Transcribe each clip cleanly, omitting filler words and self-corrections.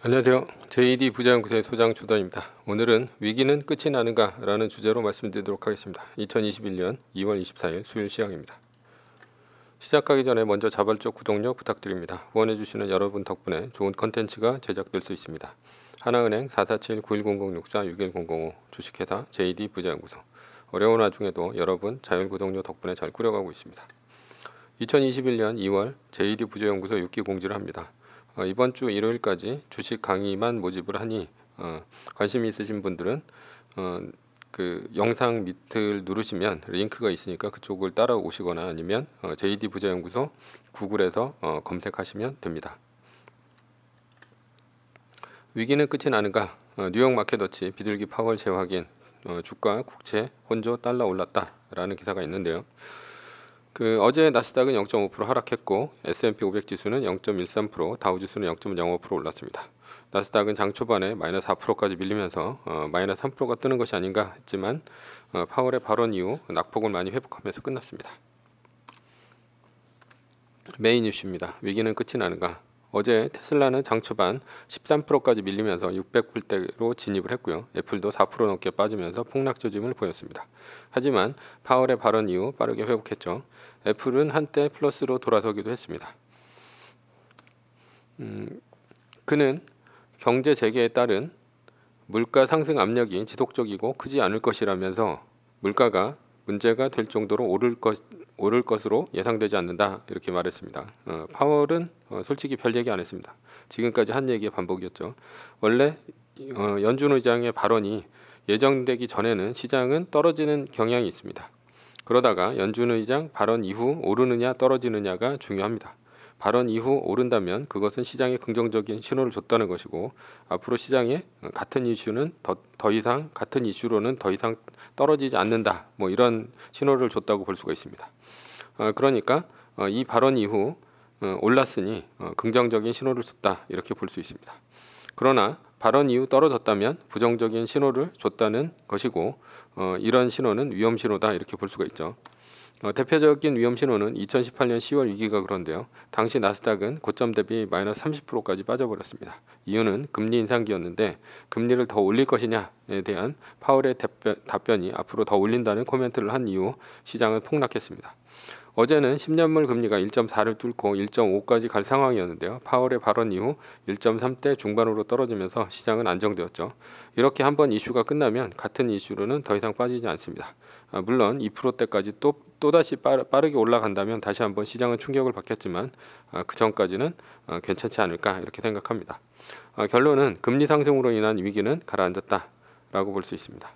안녕하세요. JD 부자연구소의 소장 조던입니다. 오늘은 위기는 끝이 나는가 라는 주제로 말씀드리도록 하겠습니다. 2021년 2월 24일 수요일 시황입니다. 시작하기 전에 먼저 자발적 구독료 부탁드립니다. 후원해주시는 여러분 덕분에 좋은 컨텐츠가 제작될 수 있습니다. 하나은행 447-910064-6100 주식회사 JD 부자연구소. 어려운 와중에도 여러분 자율구독료 덕분에 잘 꾸려가고 있습니다. 2021년 2월 JD 부자연구소 6기 공지를 합니다. 이번 주 일요일까지 주식 강의만 모집을 하니 관심 있으신 분들은 그 영상 밑을 누르시면 링크가 있으니까 그쪽을 따라오시거나 아니면 JD 부자연구소 구글에서 검색하시면 됩니다. 위기는 끝이 나는가? 뉴욕 마켓워치 비둘기 파월 재확인, 주가 국채 혼조 달러 올랐다 라는 기사가 있는데요. 어제 나스닥은 0.5% 하락했고 S&P 500 지수는 0.13%, 다우 지수는 0.05% 올랐습니다. 나스닥은 장 초반에 마이너스 4%까지 밀리면서 마이너스 3%가 뜨는 것이 아닌가 했지만 파월의 발언 이후 낙폭을 많이 회복하면서 끝났습니다. 메인 이슈입니다. 위기는 끝이 나는가? 어제 테슬라는 장 초반 13%까지 밀리면서 600불대로 진입을 했고요. 애플도 4% 넘게 빠지면서 폭락 조짐을 보였습니다. 하지만 파월의 발언 이후 빠르게 회복했죠. 애플은 한때 플러스로 돌아서기도 했습니다. 그는 경제 재개에 따른 물가 상승 압력이 지속적이고 크지 않을 것이라면서 물가가 문제가 될 정도로 오를 것으로 예상되지 않는다 이렇게 말했습니다. 파월은 솔직히 별 얘기 안 했습니다. 지금까지 한 얘기의 반복이었죠. 원래 연준 의장의 발언이 예정되기 전에는 시장은 떨어지는 경향이 있습니다. 그러다가 연준 의장 발언 이후 오르느냐 떨어지느냐가 중요합니다. 발언 이후 오른다면 그것은 시장에 긍정적인 신호를 줬다는 것이고 앞으로 시장에 같은 이슈로는 더 이상 떨어지지 않는다 뭐 이런 신호를 줬다고 볼 수가 있습니다. 그러니까 이 발언 이후 올랐으니 긍정적인 신호를 줬다 이렇게 볼 수 있습니다. 그러나 발언 이후 떨어졌다면 부정적인 신호를 줬다는 것이고 이런 신호는 위험 신호다 이렇게 볼 수가 있죠. 대표적인 위험 신호는 2018년 10월 위기가 그런데요. 당시 나스닥은 고점 대비 마이너스 30%까지 빠져버렸습니다. 이유는 금리 인상기였는데 금리를 더 올릴 것이냐에 대한 파월의 답변이 앞으로 더 올린다는 코멘트를 한 이후 시장은 폭락했습니다. 어제는 10년물 금리가 1.4를 뚫고 1.5까지 갈 상황이었는데요. 파월의 발언 이후 1.3대 중반으로 떨어지면서 시장은 안정되었죠. 이렇게 한번 이슈가 끝나면 같은 이슈로는 더 이상 빠지지 않습니다. 물론 2%대까지 또다시 빠르게 올라간다면 다시 한번 시장은 충격을 받겠지만 그 전까지는 괜찮지 않을까 이렇게 생각합니다. 결론은 금리 상승으로 인한 위기는 가라앉았다라고 볼 수 있습니다.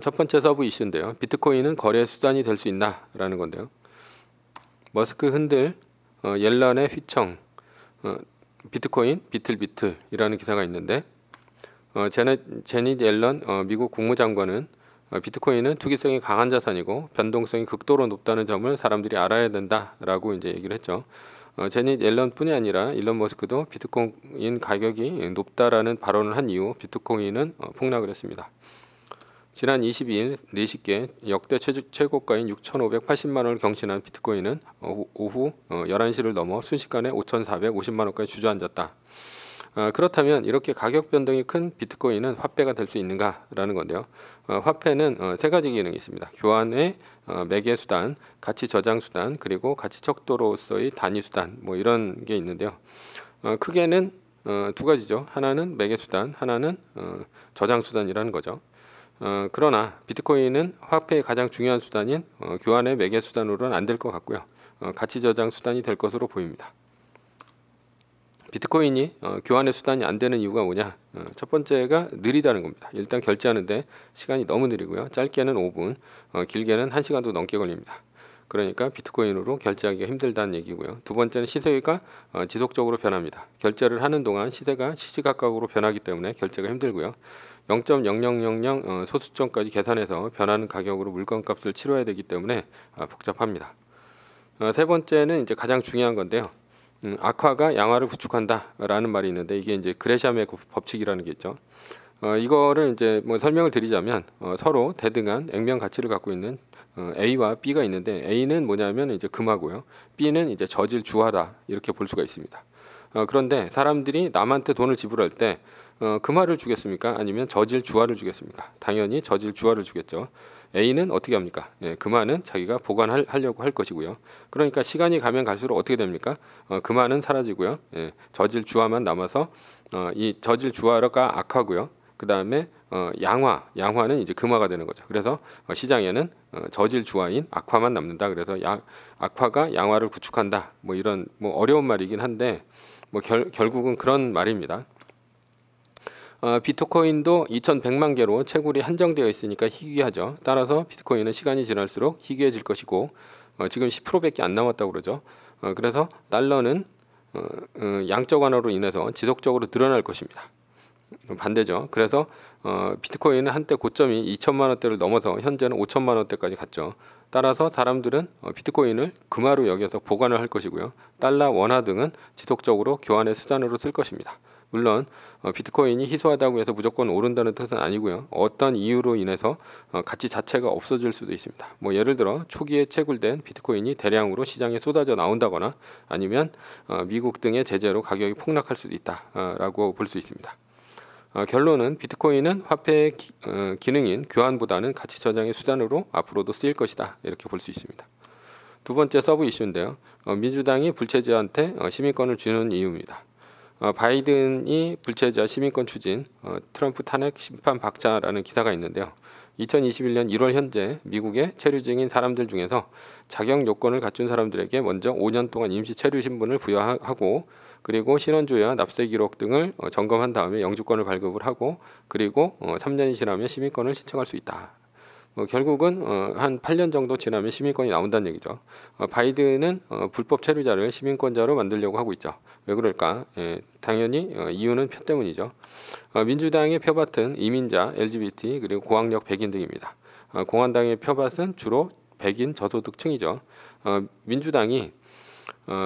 첫 번째 서브 이슈인데요. 비트코인은 거래 수단이 될 수 있나? 라는 건데요. 머스크 흔들 옐런의 휘청 비트코인 비틀비틀이라는 기사가 있는데 제닛 옐런 미국 국무장관은 비트코인은 투기성이 강한 자산이고 변동성이 극도로 높다는 점을 사람들이 알아야 된다라고 이제 얘기를 했죠. 제닛 옐런뿐이 아니라 일론 머스크도 비트코인 가격이 높다라는 발언을 한 이후 비트코인은 폭락을 했습니다. 지난 22일 4시께 역대 최고가인 6,580만 원을 경신한 비트코인은 오후 11시를 넘어 순식간에 5,450만 원까지 주저앉았다. 그렇다면 이렇게 가격 변동이 큰 비트코인은 화폐가 될 수 있는가라는 건데요. 화폐는 세 가지 기능이 있습니다. 교환의 매개 수단, 가치 저장 수단, 그리고 가치 척도로서의 단위 수단 뭐 이런 게 있는데요. 크게는 두 가지죠. 하나는 매개 수단, 하나는 저장 수단이라는 거죠. 그러나 비트코인은 화폐의 가장 중요한 수단인 교환의 매개 수단으로는 안 될 것 같고요. 가치 저장 수단이 될 것으로 보입니다. 비트코인이 교환의 수단이 안 되는 이유가 뭐냐? 첫 번째가 느리다는 겁니다. 일단 결제하는데 시간이 너무 느리고요. 짧게는 5분, 길게는 1시간도 넘게 걸립니다. 그러니까 비트코인으로 결제하기가 힘들다는 얘기고요. 두 번째는 시세가 지속적으로 변합니다. 결제를 하는 동안 시세가 시시각각으로 변하기 때문에 결제가 힘들고요. 0.0000 소수점까지 계산해서 변하는 가격으로 물건값을 치러야 되기 때문에 복잡합니다. 세 번째는 이제 가장 중요한 건데요. 악화가 양화를 구축한다라는 말이 있는데 이게 이제 그레샴의 법칙이라는 게 있죠. 이거를 이제 뭐 설명을 드리자면 서로 대등한 액면 가치를 갖고 있는 A와 B가 있는데 A는 뭐냐면 이제 금하고요. B는 이제 저질 주화다 이렇게 볼 수가 있습니다. 그런데 사람들이 남한테 돈을 지불할 때 금화를 주겠습니까? 아니면 저질 주화를 주겠습니까? 당연히 저질 주화를 주겠죠. A는 어떻게 합니까? 예, 금화는 자기가 보관하려고 할 것이고요. 그러니까 시간이 가면 갈수록 어떻게 됩니까? 금화는 사라지고요. 예, 저질 주화만 남아서 이 저질 주화가 악화고요. 그 다음에 양화는 이제 금화가 되는 거죠. 그래서 시장에는 저질 주화인 악화만 남는다. 그래서 악화가 양화를 구축한다. 뭐 이런 뭐 어려운 말이긴 한데 뭐 결국은 그런 말입니다. 비트코인도 2100만 개로 채굴이 한정되어 있으니까 희귀하죠. 따라서 비트코인은 시간이 지날수록 희귀해질 것이고 지금 10%밖에 안 남았다고 그러죠. 그래서 달러는 양적 완화로 인해서 지속적으로 늘어날 것입니다. 반대죠. 그래서 비트코인은 한때 고점이 2천만 원대를 넘어서 현재는 5천만 원대까지 갔죠. 따라서 사람들은 비트코인을 금화로 여겨서 보관을 할 것이고요. 달러, 원화 등은 지속적으로 교환의 수단으로 쓸 것입니다. 물론 비트코인이 희소하다고 해서 무조건 오른다는 뜻은 아니고요. 어떤 이유로 인해서 가치 자체가 없어질 수도 있습니다. 뭐 예를 들어 초기에 채굴된 비트코인이 대량으로 시장에 쏟아져 나온다거나 아니면 미국 등의 제재로 가격이 폭락할 수도 있다라고 볼 수 있습니다. 결론은 비트코인은 화폐의 기능인 교환보다는 가치 저장의 수단으로 앞으로도 쓰일 것이다. 이렇게 볼 수 있습니다. 두 번째 서브 이슈인데요. 민주당이 불체제한테 시민권을 주는 이유입니다. 바이든이 불체제와 시민권 추진, 트럼프 탄핵 심판 박차라는 기사가 있는데요. 2021년 1월 현재 미국의 체류 중인 사람들 중에서 자격 요건을 갖춘 사람들에게 먼저 5년 동안 임시 체류 신분을 부여하고 그리고 신원조회와 납세 기록 등을 점검한 다음에 영주권을 발급을 하고 그리고 3년이 지나면 시민권을 신청할 수 있다. 결국은 한 8년 정도 지나면 시민권이 나온다는 얘기죠. 바이든은 불법 체류자를 시민권자로 만들려고 하고 있죠. 왜 그럴까? 예, 당연히 이유는 표 때문이죠. 민주당의 표밭은 이민자, LGBT 그리고 고학력 백인 등입니다. 공화당의 표밭은 주로 백인 저소득층이죠. 민주당이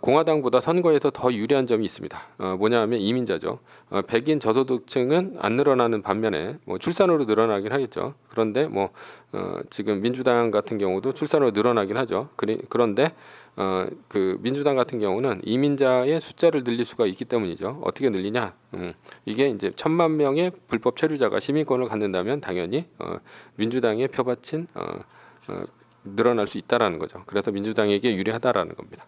공화당보다 선거에서 더 유리한 점이 있습니다. 뭐냐 하면 이민자죠. 백인 저소득층은 안 늘어나는 반면에 뭐 출산으로 늘어나긴 하겠죠. 그런데 뭐 지금 민주당 같은 경우도 출산으로 늘어나긴 하죠. 그런데 그 민주당 같은 경우는 이민자의 숫자를 늘릴 수가 있기 때문이죠. 어떻게 늘리냐? 이게 이제 1000만 명의 불법 체류자가 시민권을 갖는다면 당연히 민주당의 표밭인 늘어날 수 있다라는 거죠. 그래서 민주당에게 유리하다라는 겁니다.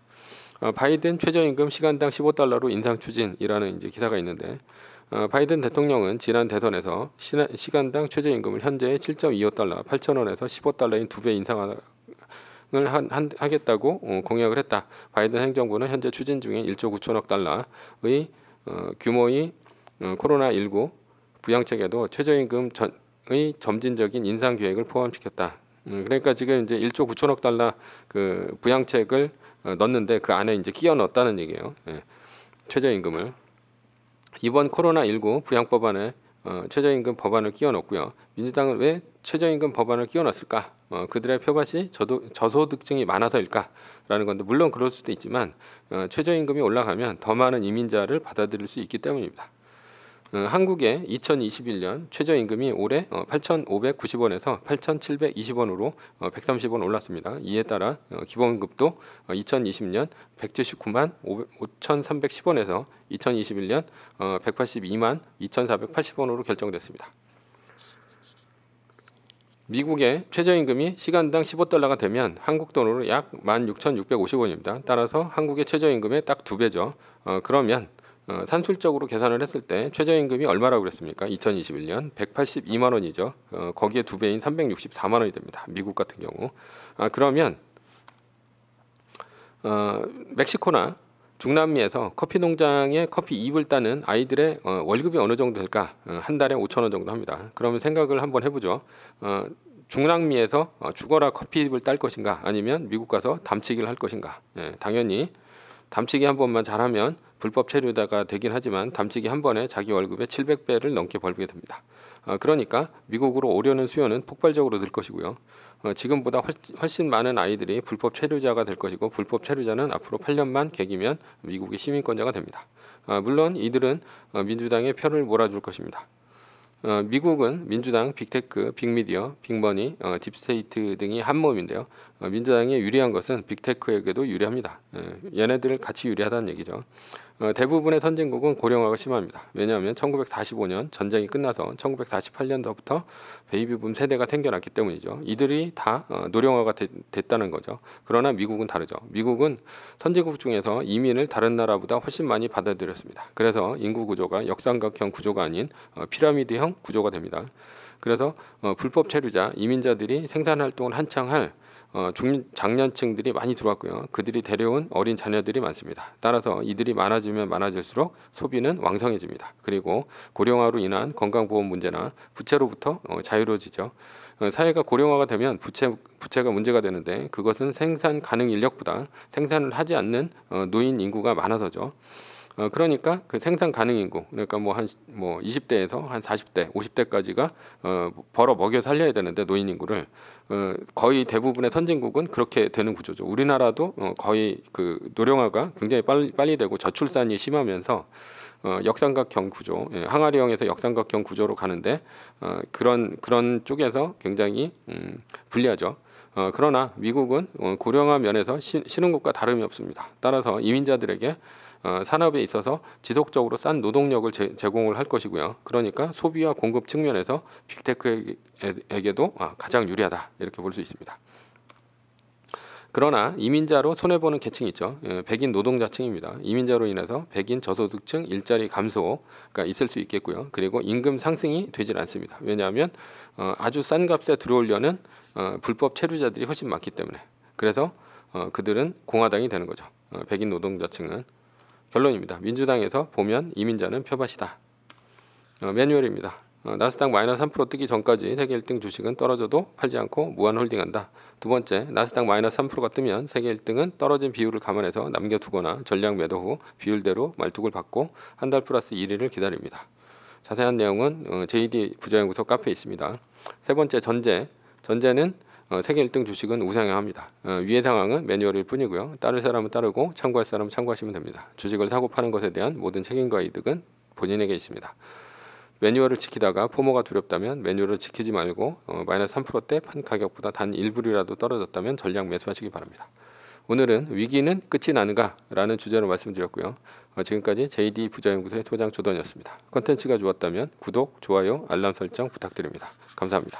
바이든 최저임금 시간당 15달러로 인상 추진이라는 이제 기사가 있는데 바이든 대통령은 지난 대선에서 시간당 최저임금을 현재의 7.25달러, 8,000원에서 15달러인 2배 인상을 하겠다고 공약을 했다. 바이든 행정부는 현재 추진 중인 1조 9천억 달러의 규모의 코로나19 부양책에도 최저임금의 점진적인 인상 계획을 포함시켰다. 그러니까 지금 이제 1조 9천억 달러 그 부양책을 넣었는데 그 안에 이제 끼워 넣었다는 얘기예요. 예. 최저임금을 이번 코로나19 부양법안에 최저임금 법안을 끼워 넣었고요. 민주당은 왜 최저임금 법안을 끼워 넣었을까? 그들의 표밭이 저소득층이 많아서일까라는 건데 물론 그럴 수도 있지만 최저임금이 올라가면 더 많은 이민자를 받아들일 수 있기 때문입니다. 한국의 2021년 최저임금이 올해 8,590원에서 8,720원으로 130원 올랐습니다. 이에 따라 기본급도 2020년 179만 5,310원에서 2021년 182만 2,480원으로 결정됐습니다. 미국의 최저임금이 시간당 15달러가 되면 한국 돈으로 약 16,650원입니다. 따라서 한국의 최저임금의 딱 2배죠. 그러면 산술적으로 계산을 했을 때 최저임금이 얼마라고 그랬습니까? 2021년 182만 원이죠. 거기에 2배인 364만 원이 됩니다. 미국 같은 경우. 그러면 멕시코나 중남미에서 커피 농장에 커피 잎을 따는 아이들의 월급이 어느 정도 될까? 한 달에 5천 원 정도 합니다. 그러면 생각을 한번 해보죠. 중남미에서 죽어라 커피 잎을 딸 것인가? 아니면 미국 가서 담치기를 할 것인가? 예, 당연히 담치기 한 번만 잘하면 불법 체류자가 되긴 하지만 담치기 한 번에 자기 월급의 700배를 넘게 벌게 됩니다. 그러니까 미국으로 오려는 수요는 폭발적으로 늘 것이고요. 지금보다 훨씬 많은 아이들이 불법 체류자가 될 것이고 불법 체류자는 앞으로 8년만 계기면 미국의 시민권자가 됩니다. 물론 이들은 민주당의 표를 몰아줄 것입니다. 미국은 민주당, 빅테크, 빅미디어, 빅머니, 딥스테이트 등이 한 몸인데요. 민주당에 유리한 것은 빅테크에게도 유리합니다. 얘네들 같이 유리하다는 얘기죠. 대부분의 선진국은 고령화가 심합니다. 왜냐하면 1945년 전쟁이 끝나서 1948년도부터 베이비붐 세대가 생겨났기 때문이죠. 이들이 다 노령화가 됐다는 거죠. 그러나 미국은 다르죠. 미국은 선진국 중에서 이민을 다른 나라보다 훨씬 많이 받아들였습니다. 그래서 인구 구조가 역삼각형 구조가 아닌 피라미드형 구조가 됩니다. 그래서 불법 체류자, 이민자들이 생산활동을 한창 할 중장년층들이 많이 들어왔고요. 그들이 데려온 어린 자녀들이 많습니다. 따라서 이들이 많아지면 많아질수록 소비는 왕성해집니다. 그리고 고령화로 인한 건강보험 문제나 부채로부터 자유로워지죠. 사회가 고령화가 되면 부채가 문제가 되는데 그것은 생산 가능 인력보다 생산을 하지 않는 노인 인구가 많아서죠. 그러니까 그 생산 가능 인구, 그러니까 뭐 20대에서 한 40대, 50대까지가 벌어 먹여 살려야 되는데 노인 인구를 거의 대부분의 선진국은 그렇게 되는 구조죠. 우리나라도 거의 그 노령화가 굉장히 빨리 되고 저출산이 심하면서 역삼각형 구조, 항아리형에서 역삼각형 구조로 가는데 그런 쪽에서 굉장히 불리하죠. 그러나 미국은 고령화 면에서 신흥국과 다름이 없습니다. 따라서 이민자들에게 산업에 있어서 지속적으로 싼 노동력을 제공을 할 것이고요. 그러니까 소비와 공급 측면에서 빅테크에게도 가장 유리하다 이렇게 볼 수 있습니다. 그러나 이민자로 손해보는 계층이 있죠. 백인 노동자층입니다. 이민자로 인해서 백인 저소득층 일자리 감소가 있을 수 있겠고요. 그리고 임금 상승이 되질 않습니다. 왜냐하면 아주 싼 값에 들어오려는 불법 체류자들이 훨씬 많기 때문에. 그래서 그들은 공화당이 되는 거죠. 백인 노동자층은. 결론입니다. 민주당에서 보면 이민자는 표밭이다. 매뉴얼입니다. 나스닥 마이너스 3% 뜨기 전까지 세계 1등 주식은 떨어져도 팔지 않고 무한 홀딩한다. 두 번째, 나스닥 마이너스 3%가 뜨면 세계 1등은 떨어진 비율을 감안해서 남겨두거나 전량 매도 후 비율대로 말뚝을 받고 한 달 플러스 1위를 기다립니다. 자세한 내용은 JD 부자연구소 카페에 있습니다. 세 번째, 전제는 세계 1등 주식은 우상향합니다. 위의 상황은 매뉴얼일 뿐이고요. 따를 사람은 따르고 참고할 사람은 참고하시면 됩니다. 주식을 사고 파는 것에 대한 모든 책임과 이득은 본인에게 있습니다. 매뉴얼을 지키다가 포모가 두렵다면 매뉴얼을 지키지 말고 마이너스 3%대 판 가격보다 단 1불이라도 떨어졌다면 전량 매수하시기 바랍니다. 오늘은 위기는 끝이 나는가? 라는 주제로 말씀드렸고요. 지금까지 JD 부자연구소의 소장 조던이었습니다. 컨텐츠가 좋았다면 구독, 좋아요, 알람 설정 부탁드립니다. 감사합니다.